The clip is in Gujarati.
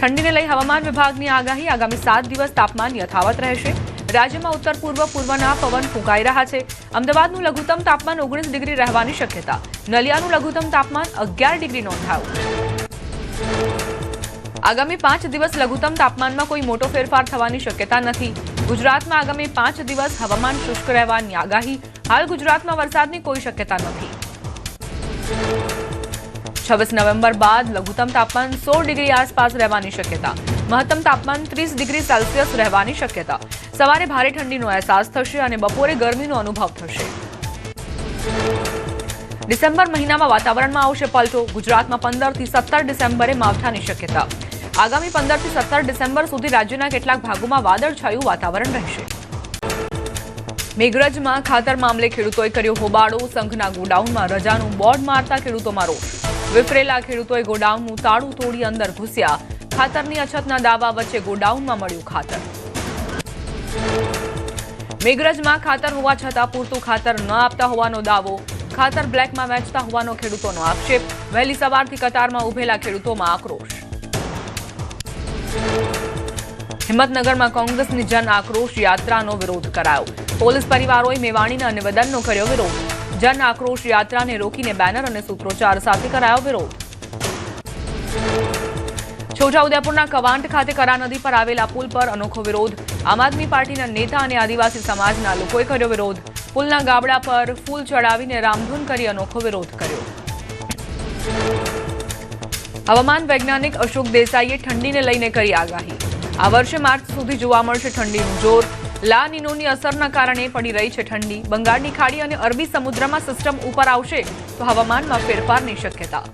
ठंडीने लई हवामान विभागनी आगाही आगामी 7 दिवस तापमान यथावत रहेशे। राज्यमां उत्तर पूर्व पूर्वना पवन फूंकाई रह्या छे। अमदावादनुं लघुत्तम तापमान 19 डिग्री रहेવાની शक्यता। नलियानुं लघुत्तम तापमान 11 डिग्री नोंधायुं। आगामी 5 दिवस लघुत्तम तापमाનમાં કોઈ મોટો ફેરફાર થવાની શક્યતા નથી। ગુજરાતમાં આગામી 5 દિવસ હવામાન શુષ્ક રહેવાની આગાહી। હાલ ગુજરાતમાં વરસાદની કોઈ શક્યતા નથી। 26 નવેમ્બર બાદ લઘુત્તમ તાપમાન 16 ડિગ્રી આસપાસ રહેવાની શક્યતા। મહત્તમ તાપમાન 30 ડિગ્રી સેલ્સિયસ રહેવાની શક્યતા। સવારે ભારે ઠંડીનો અહેસાસ થશે અને બપોરે ગરમીનો અનુભવ થશે। ડિસેમ્બર મહિનામાં વાતાવરણમાં આવશે પલટો। ગુજરાતમાં 15 થી 17 ડિસેમ્બરે માવઠાની શક્યતા। આગામી 15 થી 17 ડિસેમ્બર સુધી રાજ્યના કેટલાક ભાગોમાં વાદળછાયું વાતાવરણ રહેશે। મેઘરજમાં ખાતર મામલે ખેડૂતોએ કર્યો હોબાળો। સંઘના ગોડાઉનમાં રજાનું બોર્ડ મારતા ખેડૂતોમાં રોષ। વિફરેલા ખેડૂતોએ ગોડાઉનનું તાળું તોડી અંદર ઘૂસ્યા। ખાતરની અછતના દાવા વચ્ચે ગોડાઉનમાં મળ્યું ખાતર। મેઘરજમાં ખાતર હોવા છતાં પૂરતું ખાતર ન આપતા હોવાનો દાવો। ખાતર બ્લેકમાં વેચતા હોવાનો ખેડૂતોનો આક્ષેપ। વહેલી સવારથી કતારમાં ઉભેલા ખેડૂતોમાં આક્રોશ। હિંમતનગરમાં કોંગ્રેસની જન આક્રોશ યાત્રાનો વિરોધ કરાયો। પોલીસ પરિવારોએ મેવાણીના નિવેદનનો કર્યો વિરોધ। જન આક્રોશ યાત્રાને રોકીને બેનર અને સૂત્રોચ્ચાર સાથે કરાયો વિરોધ। છોટાઉદેપુરના કવાંટ ખાતે કરા નદી પર આવેલા પુલ પર અનોખો વિરોધ। આમ આદમી પાર્ટીના નેતા અને આદિવાસી સમાજના લોકોએ કર્યો વિરોધ। પુલના ગાબડા પર ફૂલ ચડાવીને રામધૂન કરી અનોખો વિરોધ કર્યો। હવામાન વૈજ્ઞાનિક અશોક દેસાઈએ ઠંડીને લઈને કરી આગાહી। આ વર્ષે માર્ચ સુધી જોવા મળશે ઠંડીનું જોર। લા નીનોની અસરના કારણે પડી રહી છે ઠંડી। બંગાળની ખાડી અને અરબી સમુદ્રમાં સિસ્ટમ ઉપર આવશે તો હવામાનમાં ફેરફારની શક્યતા।